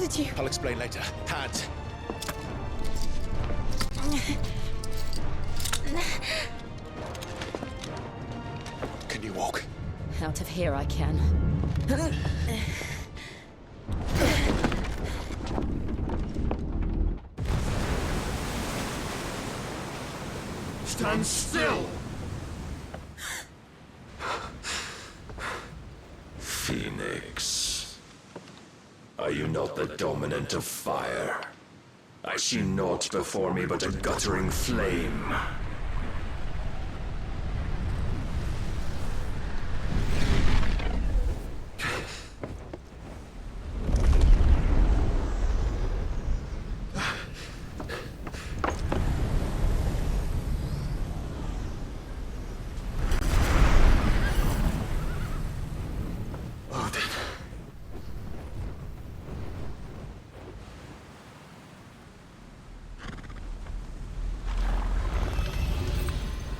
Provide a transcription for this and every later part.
did you... I'll explain later. Hands. Can you walk? Out of here I can. Stand still! Phoenix. Are you not the dominant of fire? I see naught before me but a guttering flame.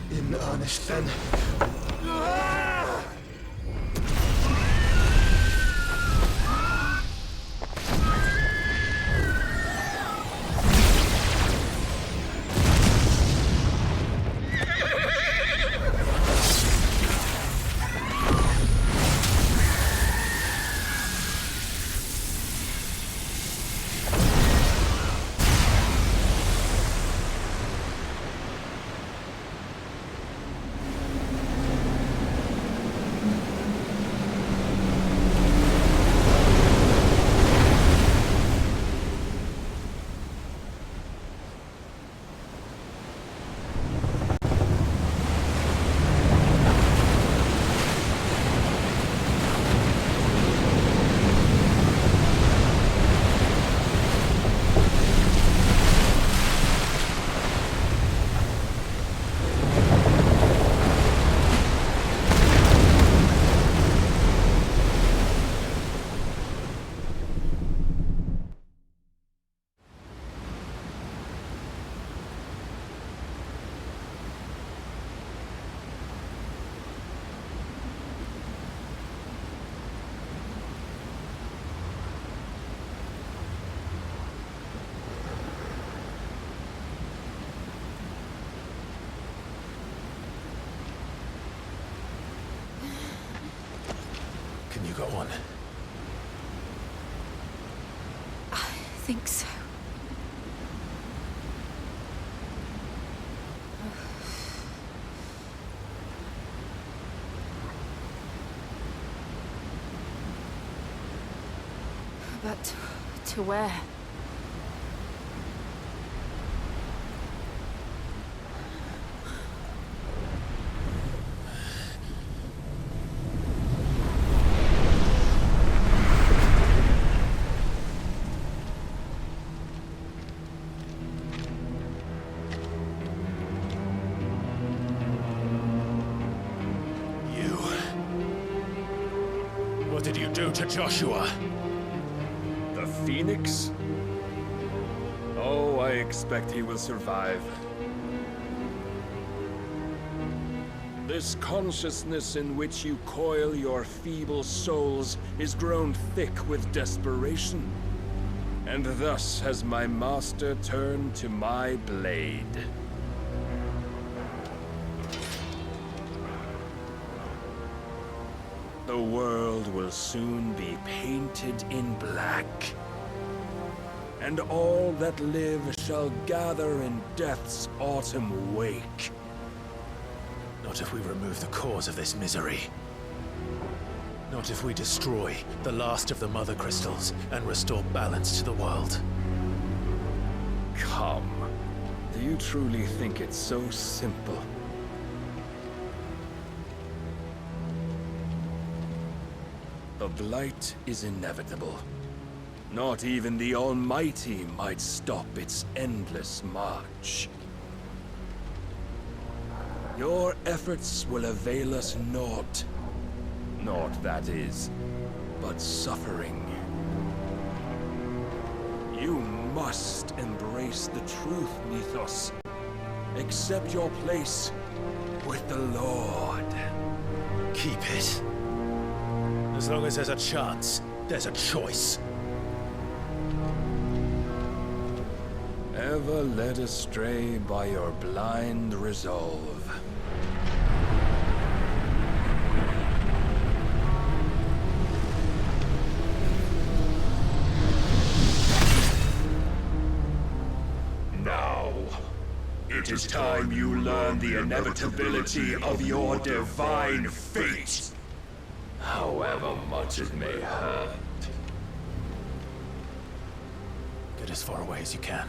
In earnest, then. Can you go on? I think so. But to where? What did you do to Joshua? The Phoenix? Oh, I expect he will survive. This consciousness in which you coil your feeble souls is grown thick with desperation. And thus has my master turned to my blade. The world will soon be painted in black. And all that live shall gather in death's autumn wake. Not if we remove the cause of this misery. Not if we destroy the last of the Mother Crystals and restore balance to the world. Come. Do you truly think it's so simple? The blight is inevitable. Not even the Almighty might stop its endless march. Your efforts will avail us naught. Naught, that is, but suffering. You must embrace the truth, Mythos. Accept your place with the Lord. Keep it. As long as there's a chance, there's a choice. ever led astray by your blind resolve. Now, it is time you learn the inevitability of your divine fate, however much it may hurt. Get as far away as you can.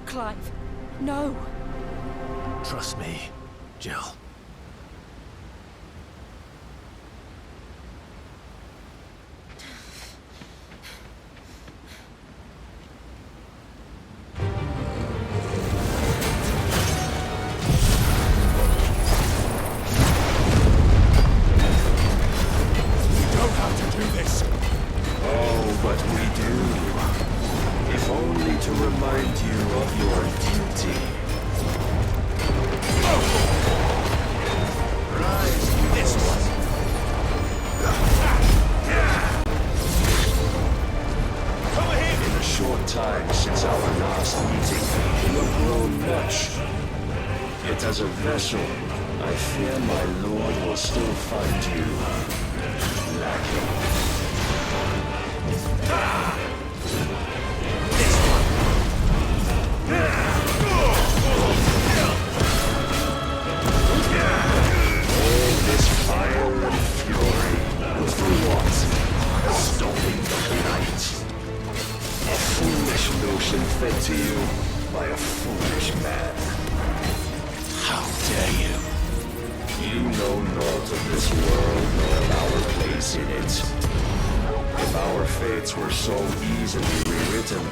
Clive, no! Trust me, Jill. As a vessel, I fear my lord will still find you lacking. All this fire and fury, for what? Stopping the night. A foolish notion fed to you by a foolish man. How dare you? You know naught of this world nor of our place in it. If our fates were so easily rewritten,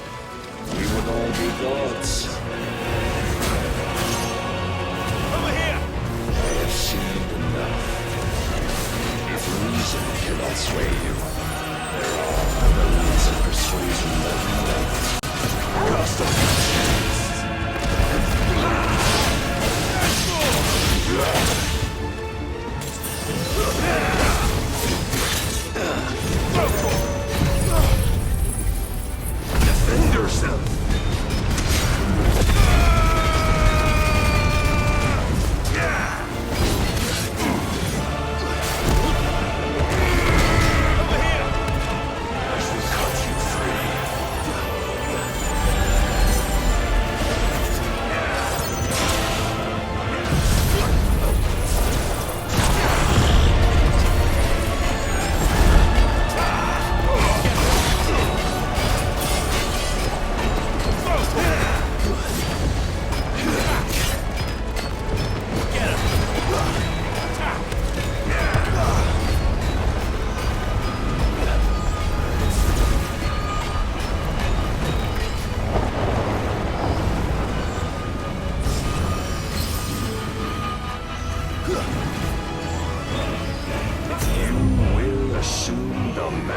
we would all be gods. Over here! I have seen enough. If reason cannot sway you, there are other means of persuasion that we left. Custom. Defend yourself!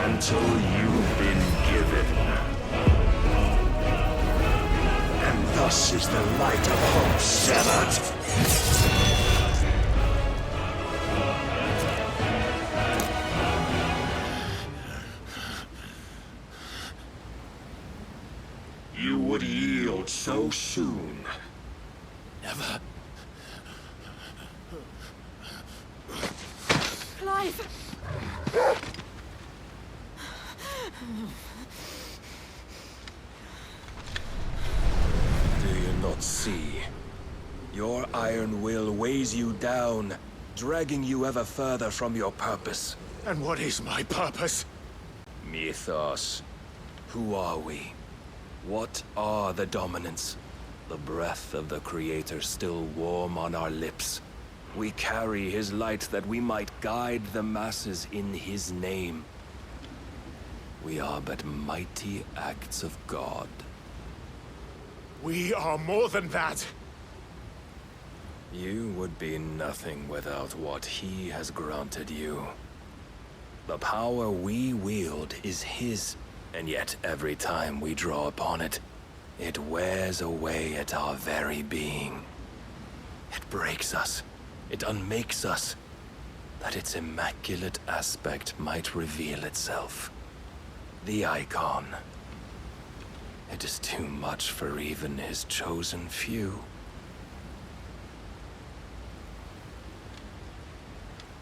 Until you've been given. And thus is the light of hope severed. You would yield so soon. Never. Clive! Do you not see? Your iron will weighs you down, dragging you ever further from your purpose. And what is my purpose? Mythos. Who are we? What are the dominants? The breath of the Creator still warm on our lips. We carry his light that we might guide the masses in his name. We are but mighty acts of God. We are more than that. You would be nothing without what he has granted you. The power we wield is his, and yet every time we draw upon it, it wears away at our very being. It breaks us. It unmakes us, that its immaculate aspect might reveal itself. The icon. It is too much for even his chosen few.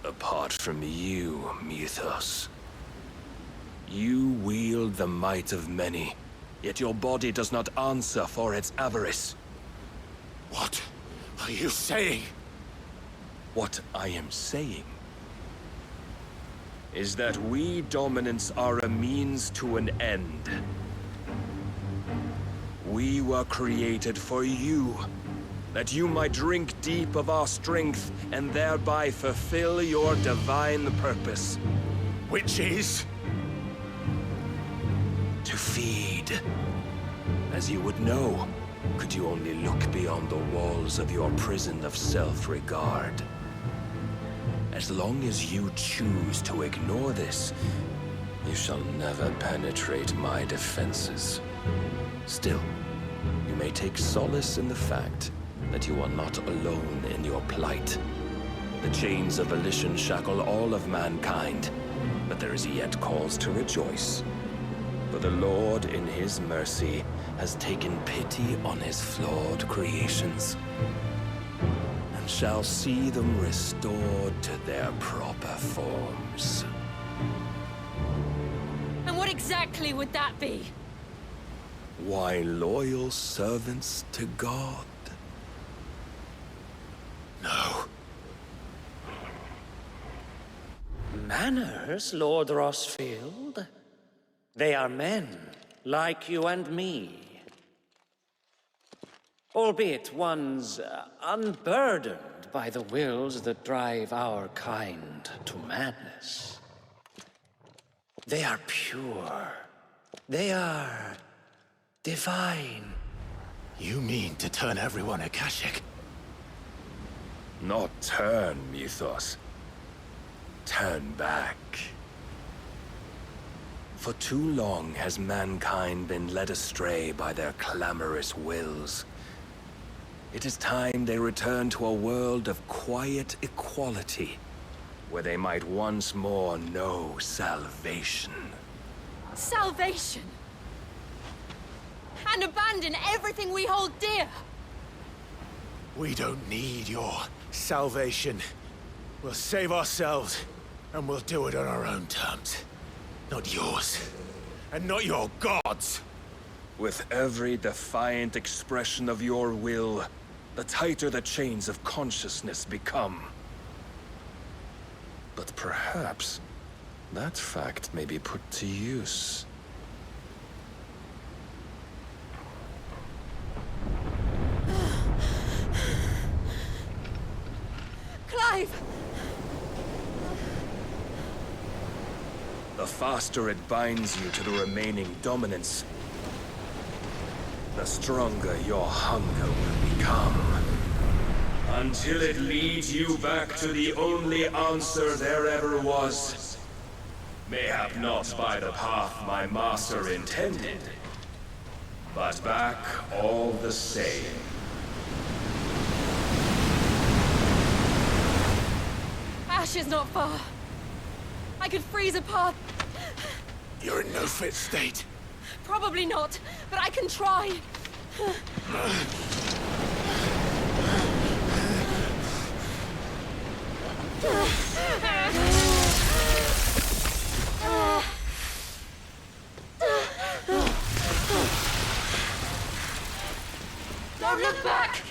Apart from you, Mythos, you wield the might of many, yet your body does not answer for its avarice. What are you saying? What I am saying is that we dominants are a means to an end. We were created for you, that you might drink deep of our strength and thereby fulfill your divine purpose. Which is? To feed. As you would know, could you only look beyond the walls of your prison of self-regard. As long as you choose to ignore this, you shall never penetrate my defenses. Still, you may take solace in the fact that you are not alone in your plight. The chains of volition shackle all of mankind, but there is yet cause to rejoice. For the Lord, in his mercy, has taken pity on his flawed creations, and shall see them restored to their proper forms. And what exactly would that be? Why, loyal servants to God. No. Manners, Lord Rossfield? They are men, like you and me. Albeit ones unburdened by the wills that drive our kind to madness. They are pure. They are divine. You mean to turn everyone Akashic? Not turn, Mythos. Turn back. For too long has mankind been led astray by their clamorous wills. It is time they return to a world of quiet equality, where they might once more know salvation. Salvation! And abandon everything we hold dear! We don't need your salvation. We'll save ourselves, and we'll do it on our own terms. Not yours. And not your gods! With every defiant expression of your will, the tighter the chains of consciousness become. But perhaps that fact may be put to use. Clive! The faster it binds you to the remaining dominance, the stronger your hunger will become. Until it leads you back to the only answer there ever was. Mayhap not by the path my master intended, but back all the same. Ash is not far. I could freeze a path. You're in no fit state. Probably not, but I can try. Don't look back!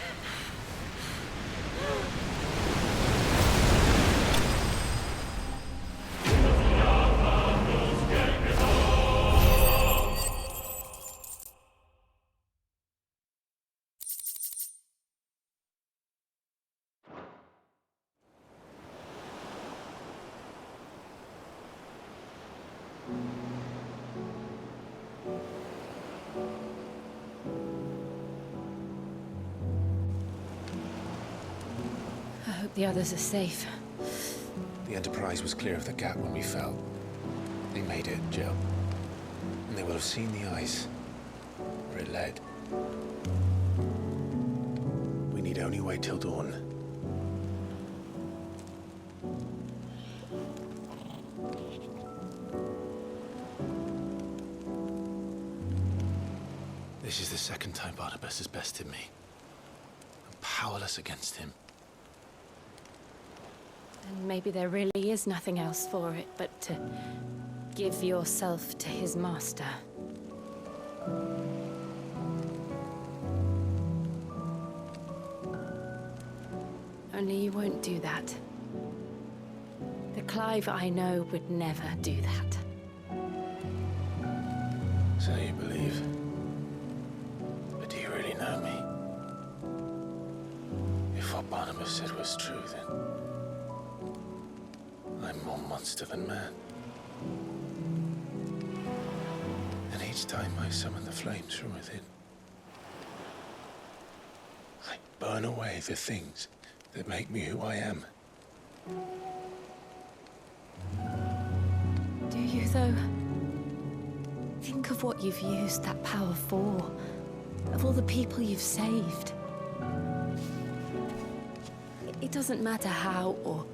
I hope the others are safe. The Enterprise was clear of the gap when we fell. They made it, Jill. And they will have seen the ice where it led. We need only wait till dawn. This is the second time Barnabas has bested me. I'm powerless against him. And maybe there really is nothing else for it but to give yourself to his master. Only you won't do that. The Clive I know would never do that. So you believe? But do you really know me? If what Barnabas said was true, then I'm more monster than man. And each time I summon the flames from within, I burn away the things that make me who I am. Do you, though? Think of what you've used that power for. Of all the people you've saved. It doesn't matter how or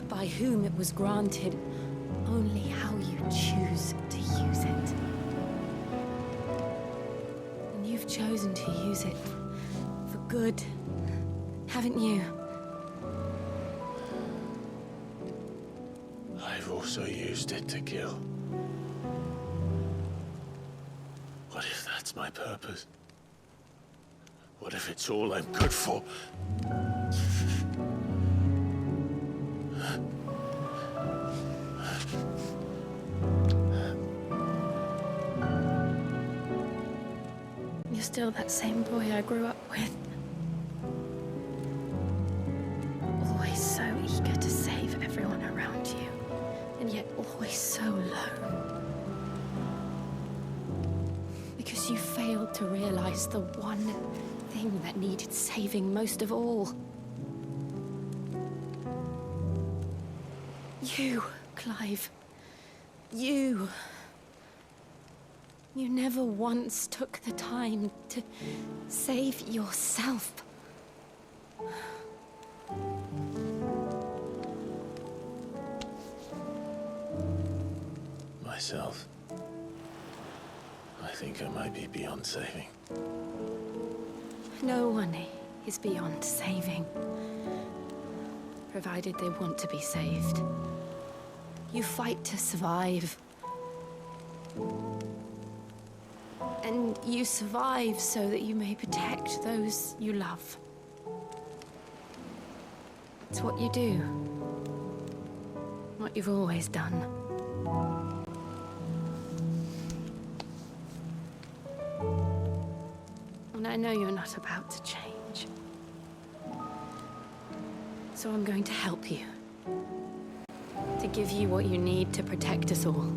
by whom it was granted, only how you choose to use it. And you've chosen to use it for good, haven't you? I've also used it to kill. What if that's my purpose? What if it's all I'm good for? You're still that same boy I grew up with. Always so eager to save everyone around you, and yet always so alone. Because you failed to realize the one thing that needed saving most of all. You, Clive. You. You never once took the time to save yourself. Myself. I think I might be beyond saving. No one is beyond saving, provided they want to be saved. You fight to survive. And you survive so that you may protect those you love. It's what you do. What you've always done. And I know you're not about to change. So I'm going to help you. To give you what you need to protect us all.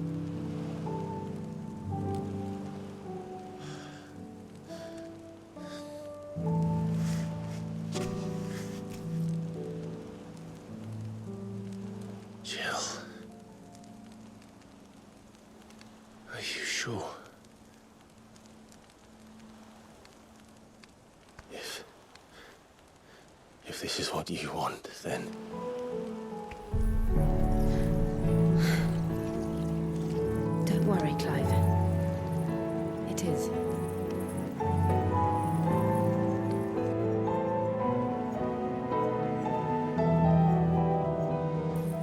Jill. Are you sure? If this is what you want, then... Don't worry, Clive. It is.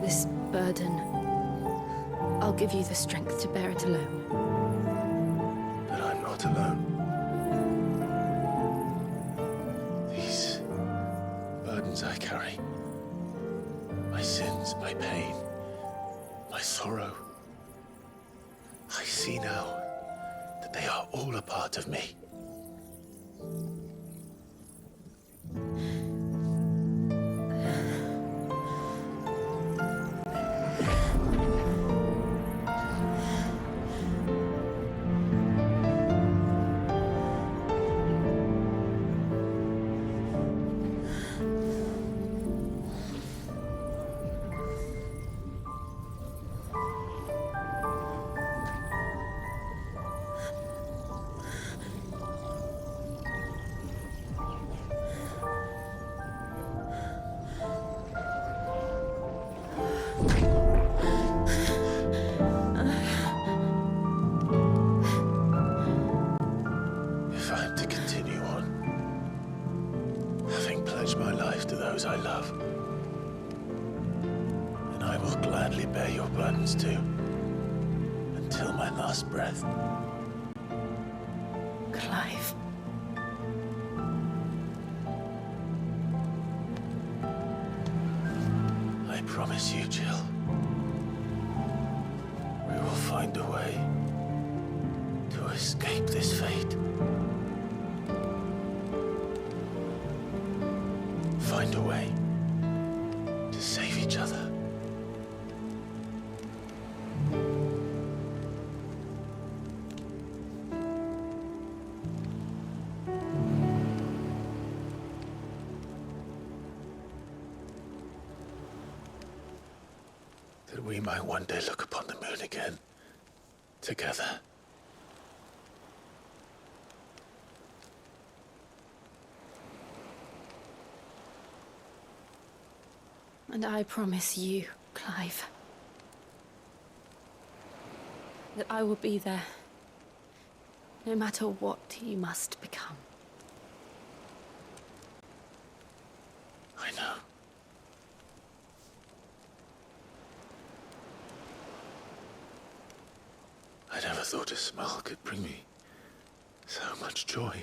This burden, I'll give you the strength to bear it alone. But I'm not alone. These burdens I carry, my sins, my pain, my sorrow, I see now that they are all a part of me. will gladly bear your burdens too, until my last breath. Clive. I promise you, Jill. We will find a way to escape this fate. Find a way to save each other. That we might one day look upon the moon again, together. And I promise you, Clive, that I will be there, no matter what you must become. I know. I never thought a smile could bring me so much joy.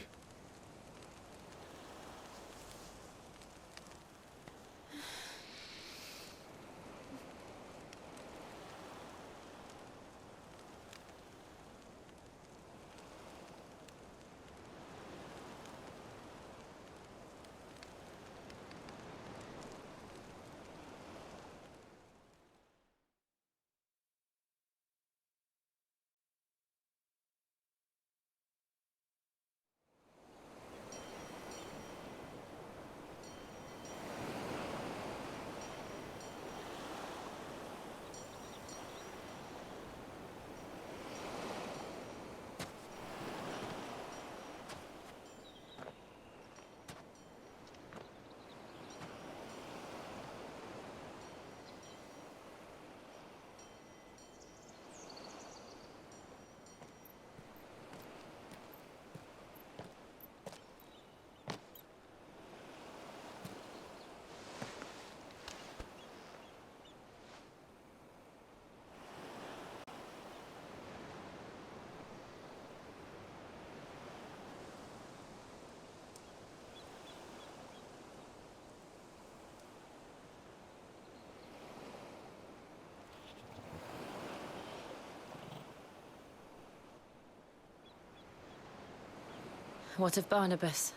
What of Barnabas?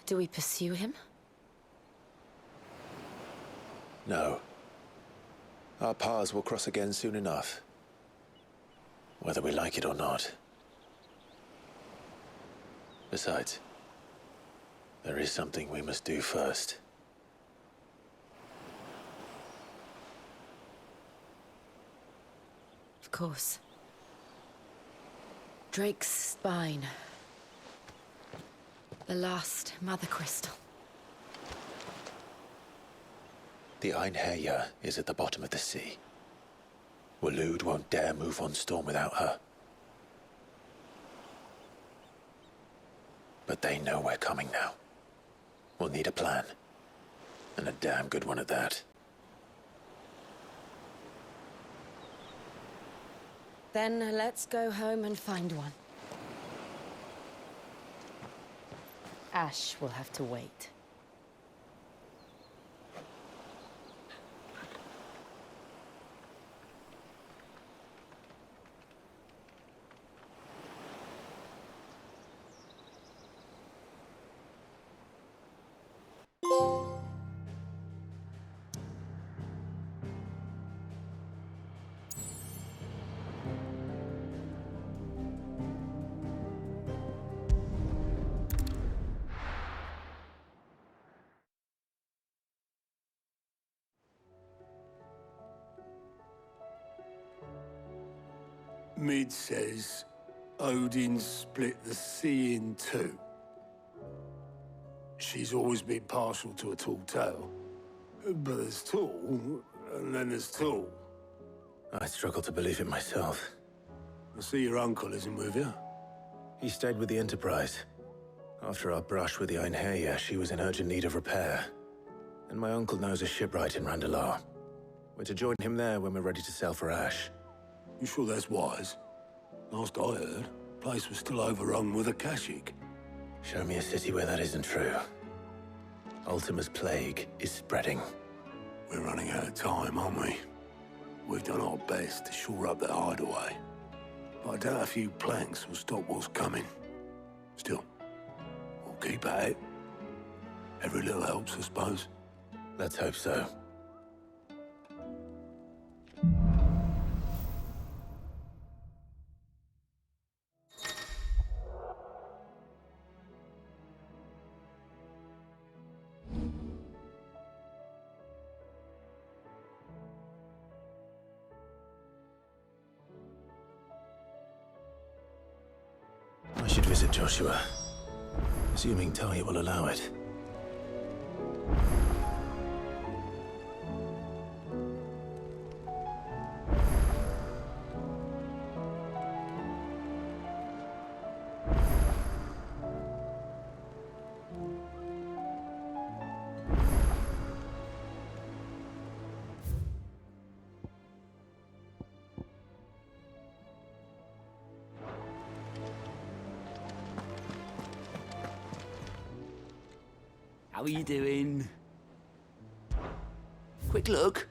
Do we pursue him? No. Our paths will cross again soon enough. Whether we like it or not. Besides, there is something we must do first. Of course. Drake's spine. The last Mother Crystal. The Einherjar is at the bottom of the sea. Waloed won't dare move on Storm without her. But they know we're coming now. We'll need a plan. And a damn good one at that. Then let's go home and find one. Ash will have to wait. Mid says Odin split the sea in two. She's always been partial to a tall tale. But there's tall, and then there's tall. I struggle to believe it myself. I see your uncle isn't with you. He stayed with the Enterprise. After our brush with the Einherjar, she was in urgent need of repair. And my uncle knows a shipwright in Randalar. We're to join him there when we're ready to sail for Ash. You sure that's wise? Last I heard, the place was still overrun with Akashic. Show me a city where that isn't true. Ultima's plague is spreading. We're running out of time, aren't we? We've done our best to shore up that hideaway. But I doubt a few planks will stop what's coming. Still, we'll keep at it. Every little helps, I suppose. Let's hope so. I should visit Joshua, assuming Talia will allow it. How are you doing? Quick look.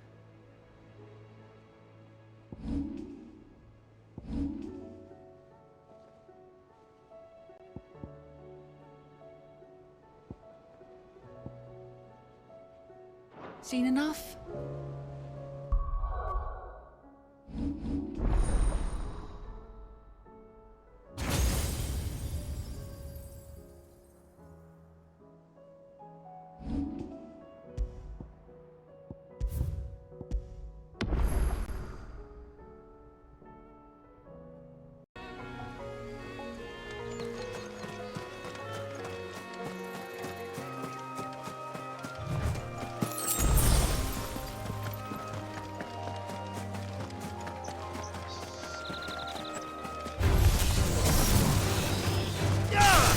Seen enough?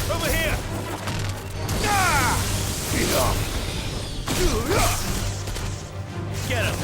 Over here! Get him!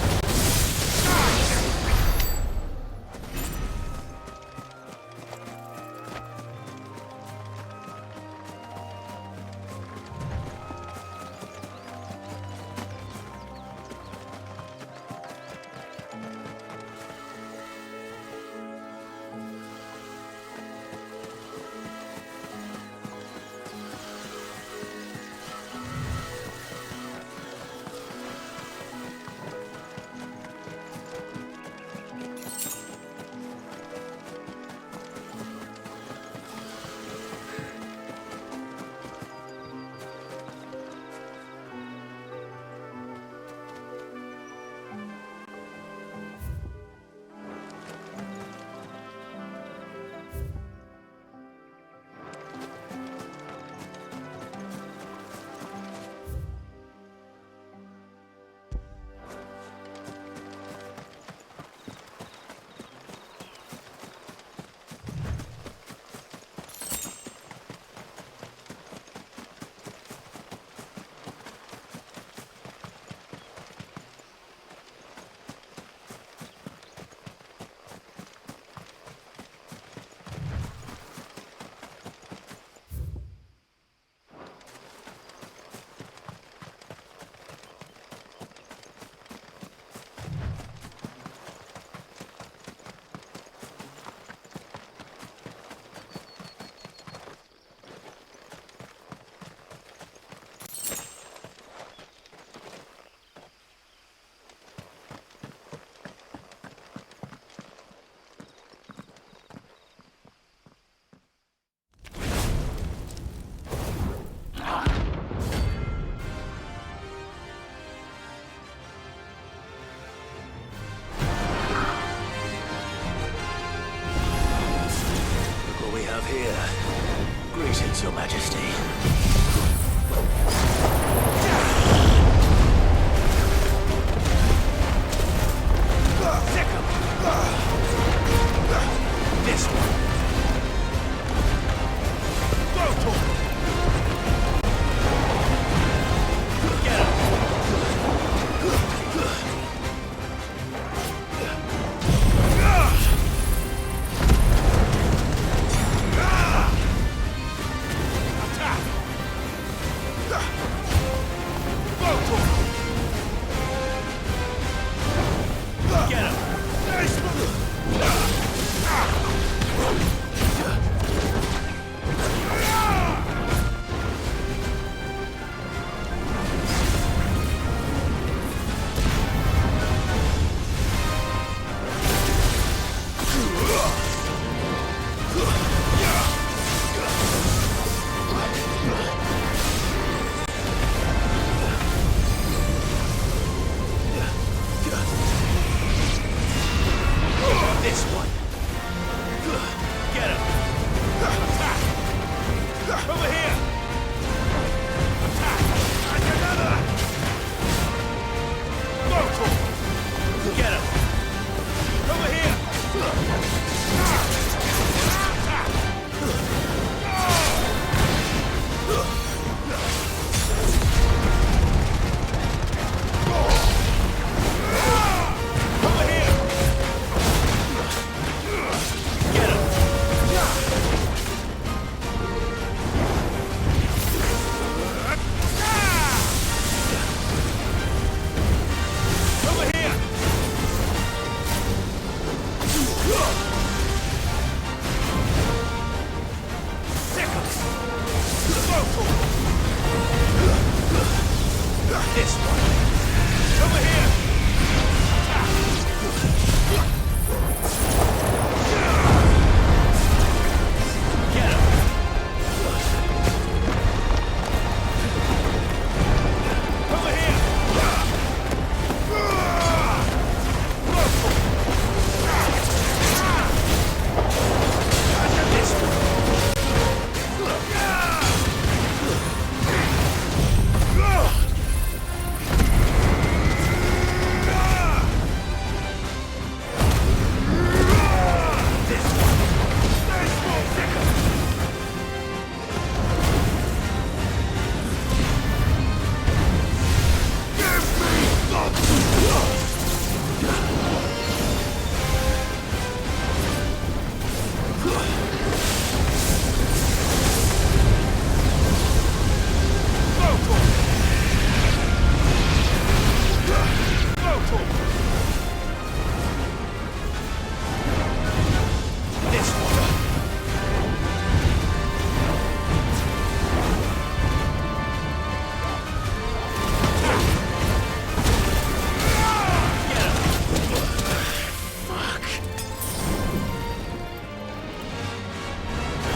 Here. Greetings, Your Majesty. This one. Go to him. Get him. This one. Get him. Attack. Over here. Attack. And another. Mortal. Get him. Over here. Attack. Over here. Get him. Over here. Sickles. Vocal. This one. Over here. Get him. Over here.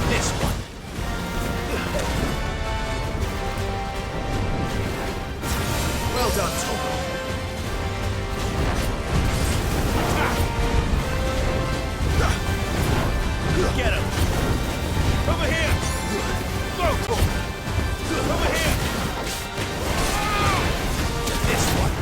This one. Well done, Togo. Get him. Over here. Vocal. Over here. This one.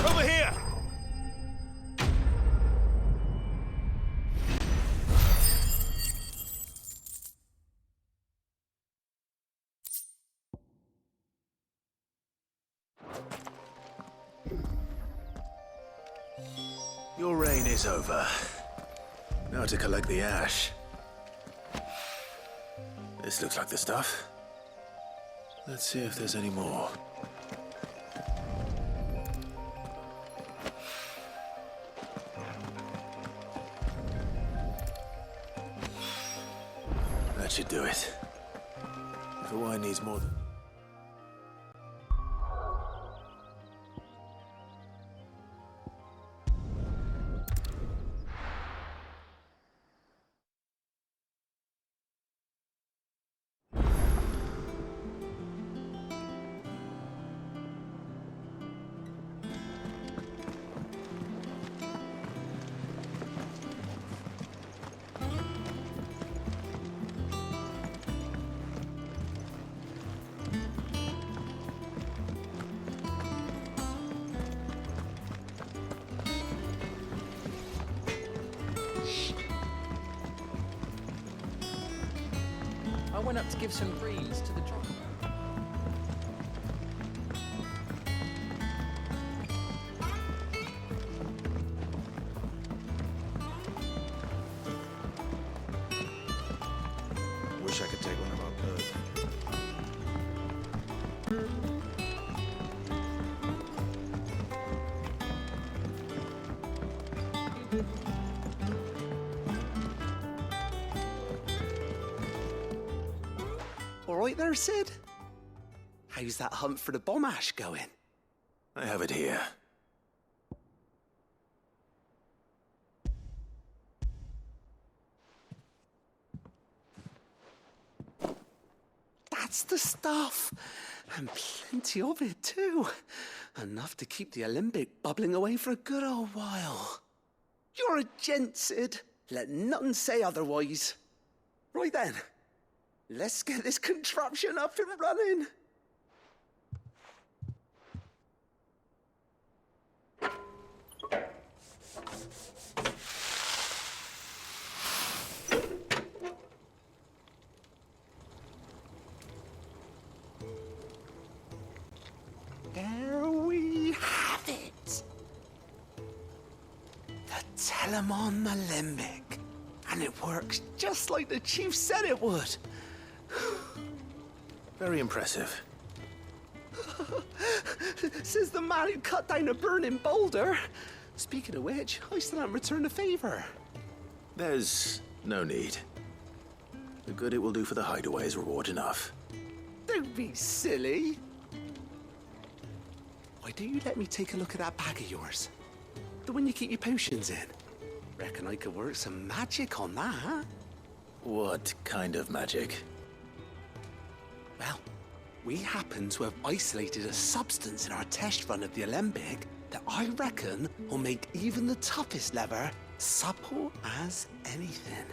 Over here! Your reign is over. Now to collect the ash. This looks like the stuff. Let's see if there's any more. That should do it. If the wine needs more than... I went up to give some greens to the driver. Wish I could take one of our birds. All right there, Sid? How's that hunt for the bomb ash going? I have it here. That's the stuff. And plenty of it, too. Enough to keep the alembic bubbling away for a good old while. You're a gent, Sid. Let nothing say otherwise. Right then, let's get this contraption up and running. There we have it. The Telemon Alembic. And it works just like the chief said it would. Very impressive. Says the man who cut down a burning boulder. Speaking of which, I still haven't returned the favor. There's no need. The good it will do for the hideaway is reward enough. Don't be silly. Why don't you let me take a look at that bag of yours? The one you keep your potions in. Reckon I could work some magic on that. What kind of magic? Well, we happen to have isolated a substance in our test run of the alembic that I reckon will make even the toughest lever supple as anything.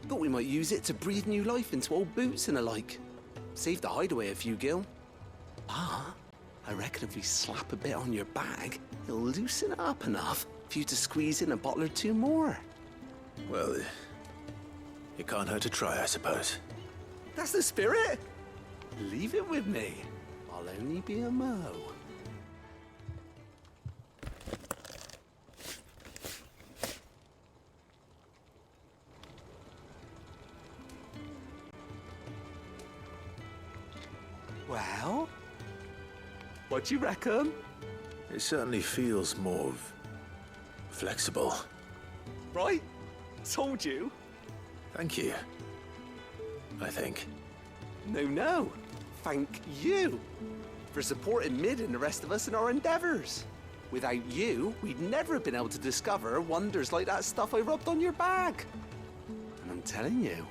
Thought we might use it to breathe new life into old boots and the like. Save the hideaway a few gil. But I reckon if we slap a bit on your bag, it'll loosen it up enough for you to squeeze in a bottle or two more. Well, it can't hurt to try, I suppose. That's the spirit. Leave it with me. I'll only be a mo. Well, what do you reckon? It certainly feels more flexible. Right? Told you. Thank you. I think. No. Thank you for supporting Mid and the rest of us in our endeavors. Without you, we'd never have been able to discover wonders like that stuff I rubbed on your bag. And I'm telling you,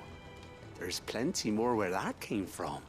there's plenty more where that came from.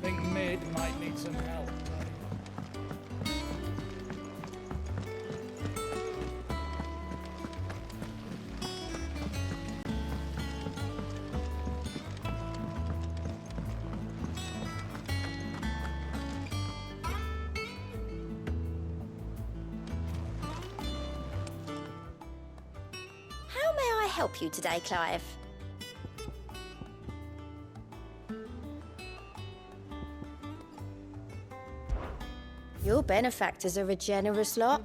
Think Mid might need some help. How may I help you today, Clive? Your benefactors are a generous lot.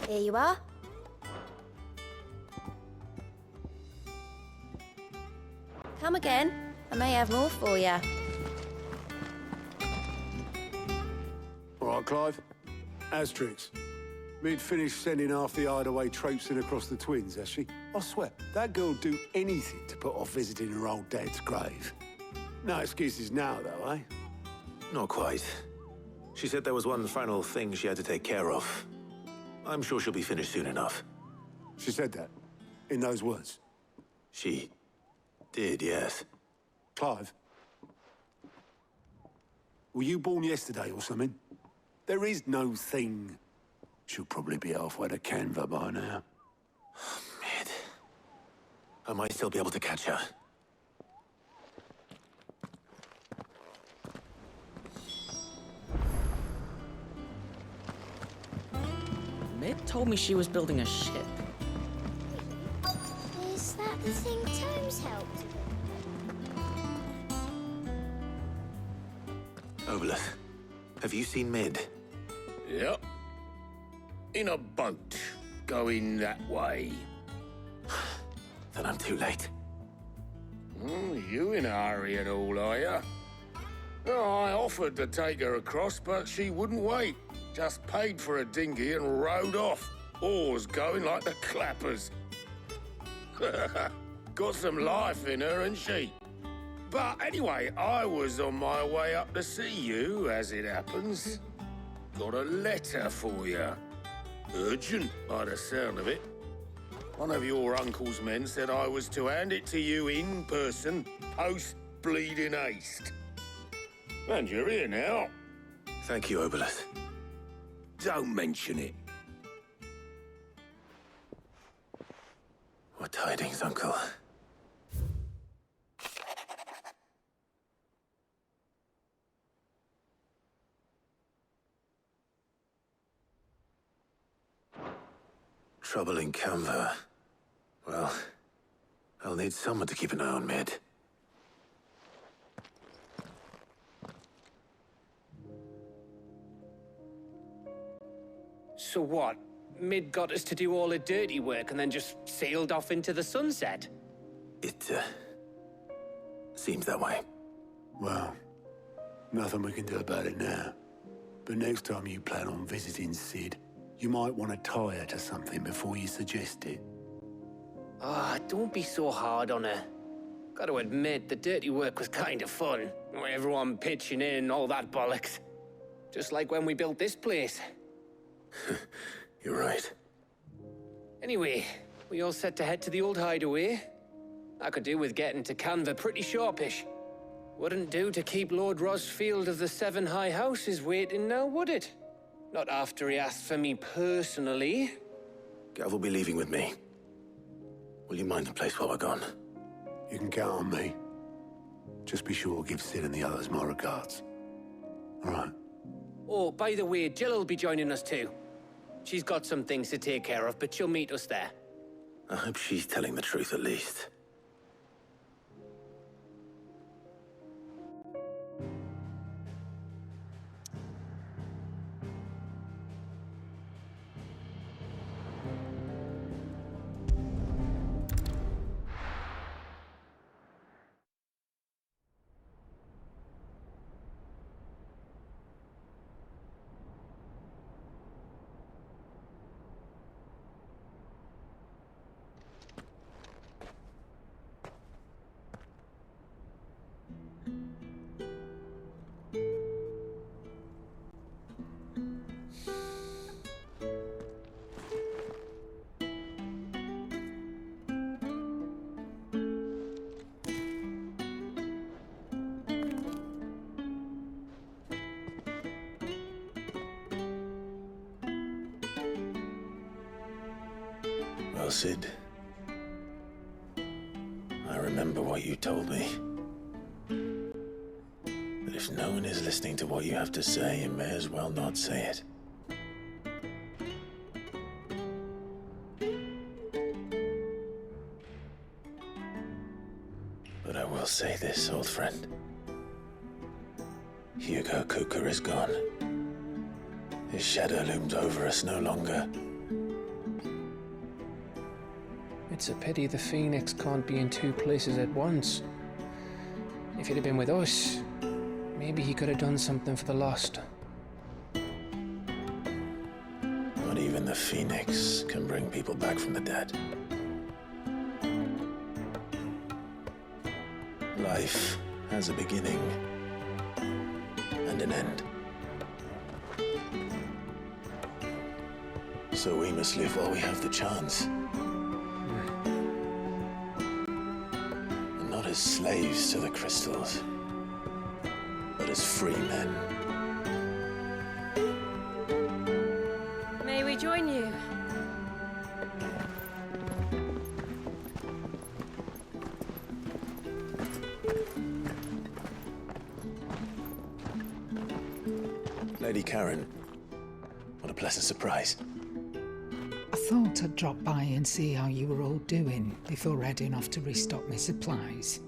Here you are. Come again. I may have more for you. All right, Clive. Asterix. Mid finished sending half the hideaway traipsing across the twins, has she? I swear, that girl'd do anything to put off visiting her old dad's grave. No excuses now, though, eh? Not quite. She said there was one final thing she had to take care of. I'm sure she'll be finished soon enough. She said that? In those words? She did, yes. Clive? Were you born yesterday or something? There is no thing. She'll probably be halfway to Canva by now. Mid. I might still be able to catch her. Mid told me she was building a ship. Is that the thing Tomes helped? Oboleth, have you seen Mid? Yep. In a boat, going that way. Then I'm too late. You in a hurry at all, are you? Oh, I offered to take her across, but she wouldn't wait. Just paid for a dinghy and rowed off. Oars going like the clappers. Got some life in her, ain't she? But anyway, I was on my way up to see you, as it happens. Got a letter for you. Urgent, by the sound of it. One of your uncle's men said I was to hand it to you in person, post-bleeding haste. And you're here now. Thank you, Oboleth. Don't mention it. What tidings, Uncle? Trouble in Canva. Well, I'll need someone to keep an eye on Mid. So what? Mid got us to do all the dirty work and then just sailed off into the sunset? It, seems that way. Well, nothing we can do about it now. But next time you plan on visiting Sid, you might want to tie her to something before you suggest it. Ah, don't be so hard on her. Gotta admit, the dirty work was kind of fun. Everyone pitching in, all that bollocks. Just like when we built this place. You're right. Anyway, we all set to head to the old hideaway. I could do with getting to Canva pretty sharpish. Wouldn't do to keep Lord Rosfield of the Seven High Houses waiting now, would it? Not after he asked for me personally. Gav will be leaving with me. Will you mind the place while we're gone? You can count on me. Just be sure to give Sid and the others my regards. All right. Oh, by the way, Jill will be joining us too. She's got some things to take care of, but she'll meet us there. I hope she's telling the truth at least. Well, Sid, I remember what you told me. That if no one is listening to what you have to say, you may as well not say it. But I will say this, old friend. Hugo Kuka is gone. His shadow looms over us no longer. It's a pity the Phoenix can't be in two places at once. If he'd have been with us, maybe he could have done something for the lost. Not even the Phoenix can bring people back from the dead. Life has a beginning and an end. So we must live while we have the chance. And not as slaves to the crystals, but as free men. May we join you? Lady Karen, what a pleasant surprise. thought I'd drop by and see how you were all doing before heading off to restock my supplies.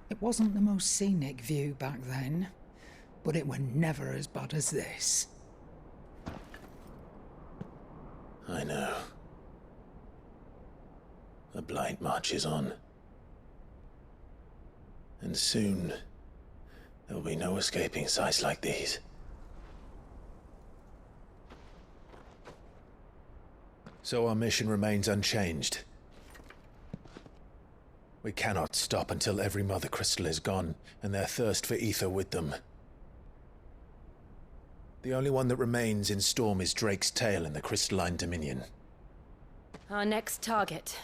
It wasn't the most scenic view back then, but it were never as bad as this. I know. The Blight marches on. And soon, there'll be no escaping sights like these. So our mission remains unchanged. We cannot stop until every Mother Crystal is gone, and their thirst for ether with them. The only one that remains in Storm is Drake's Tail in the Crystalline Dominion. Our next target.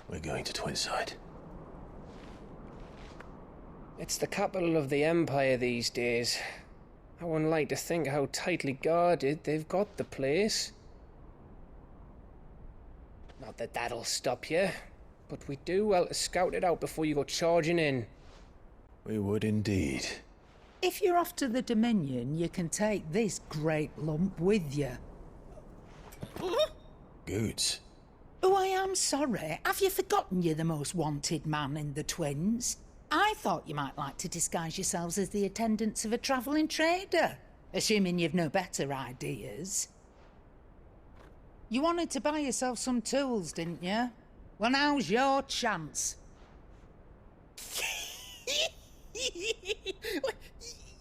We're going to Twinside. It's the capital of the Empire these days. I wouldn't like to think how tightly guarded they've got the place. Not that that'll stop you, but we do well to scout it out before you go charging in. We would indeed. If you're off to the Dominion, you can take this great lump with you. Goods. Oh, I am sorry. Have you forgotten you're the most wanted man in the Twins? I thought you might like to disguise yourselves as the attendants of a travelling trader, assuming you've no better ideas. You wanted to buy yourself some tools, didn't you? Well, now's your chance.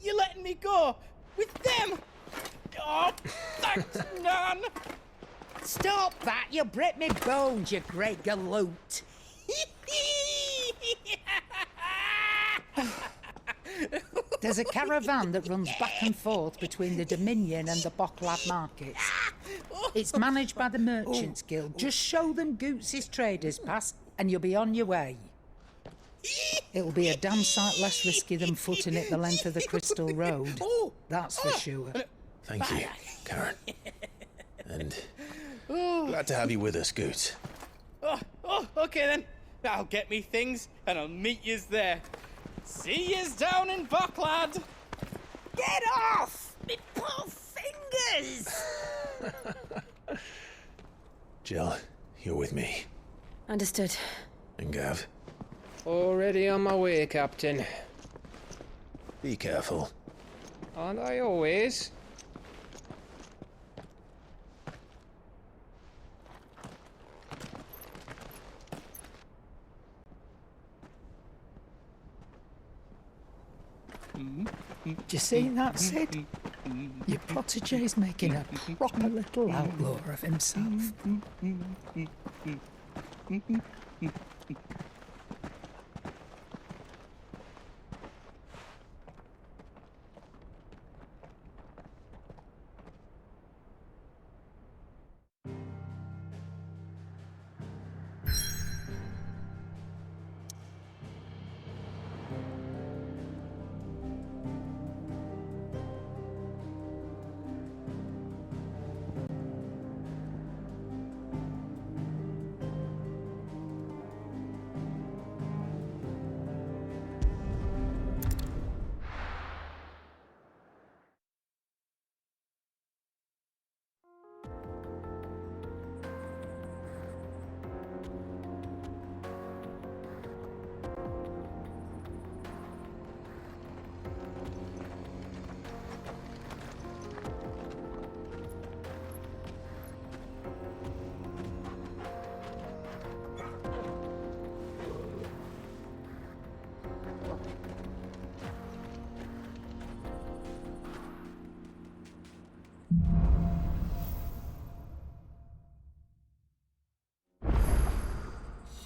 You're letting me go? With them? Oh, thanks, Nan! Stop that! You'll break me bones, you great galoot! There's a caravan that runs back and forth between the Dominion and the Bocklad markets. It's managed by the Merchants Guild. Just show them Goots' traders pass and you'll be on your way. It'll be a damn sight less risky than footing it the length of the Crystal Road. That's for sure. Thank you, Karen. And glad to have you with us, Goots. Okay then. I'll get me things and I'll meet yous there. See yous down in Bocklad. Get off! Me poor fingers! Jill, you're with me. Understood. And Gav. Already on my way, Captain. Be careful. Aren't I always? Do you see that, Sid? Your protégé's making a proper little outlaw of himself.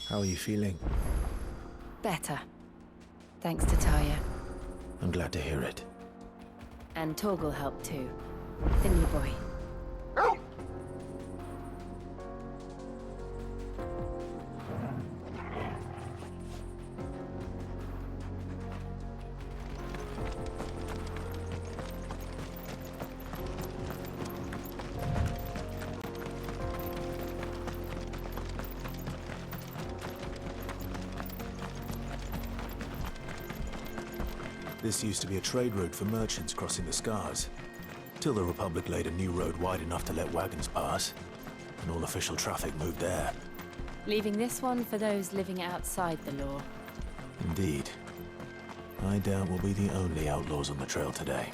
How are you feeling? Better. Thanks to Taya. I'm glad to hear it. And Torgal helped too. The new boy. This used to be a trade route for merchants crossing the Scars, till the Republic laid a new road wide enough to let wagons pass, and all official traffic moved there. Leaving this one for those living outside the law. Indeed. I doubt we'll be the only outlaws on the trail today.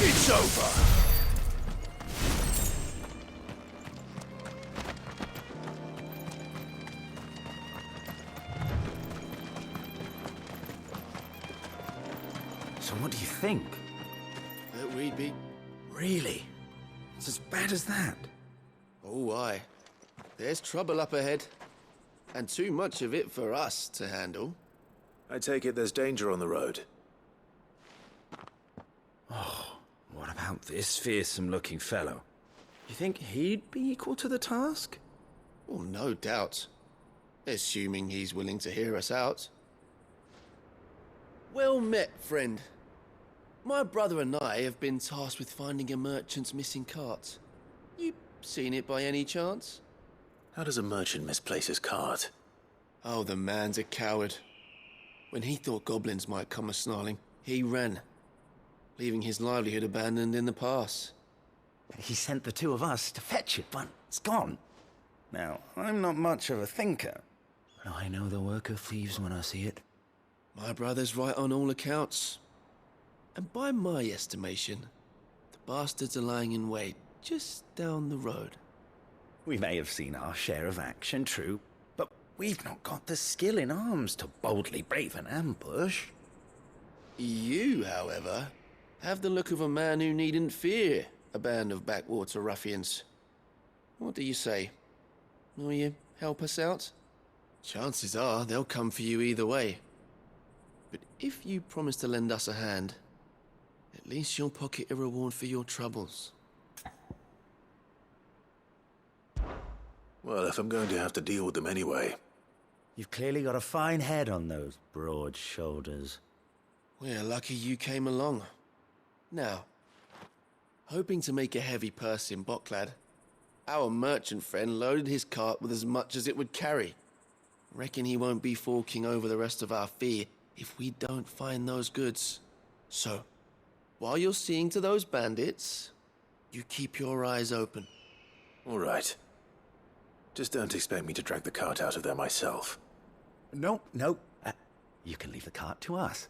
It's over! So what do you think? That we'd be... Really? It's as bad as that? Oh, aye. There's trouble up ahead. And too much of it for us to handle. I take it there's danger on the road. Oh, what about this fearsome-looking fellow? You think he'd be equal to the task? Well, no doubt. Assuming he's willing to hear us out. Well met, friend. My brother and I have been tasked with finding a merchant's missing cart. You seen it by any chance? How does a merchant misplace his cart? Oh, the man's a coward. When he thought goblins might come a-snarling, he ran, leaving his livelihood abandoned in the pass. He sent the two of us to fetch it, but it's gone. Now, I'm not much of a thinker, but I know the work of thieves when I see it. My brother's right on all accounts. And by my estimation, the bastards are lying in wait just down the road. We may have seen our share of action, true, but we've not got the skill in arms to boldly brave an ambush. You, however, have the look of a man who needn't fear a band of backwater ruffians. What do you say? Will you help us out? Chances are they'll come for you either way. But if you promise to lend us a hand, at least you'll pocket a reward for your troubles. Well, if I'm going to have to deal with them anyway. You've clearly got a fine head on those broad shoulders. We're lucky you came along. Now, hoping to make a heavy purse in Bocklad, our merchant friend loaded his cart with as much as it would carry. Reckon he won't be forking over the rest of our fee if we don't find those goods. So, while you're seeing to those bandits, you keep your eyes open. All right. Just don't expect me to drag the cart out of there myself. No. You can leave the cart to us.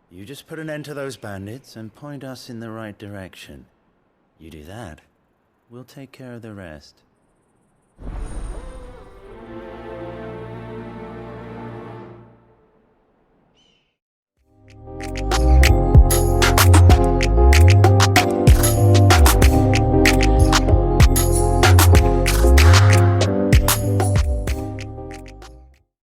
You just put an end to those bandits and point us in the right direction. You do that, we'll take care of the rest.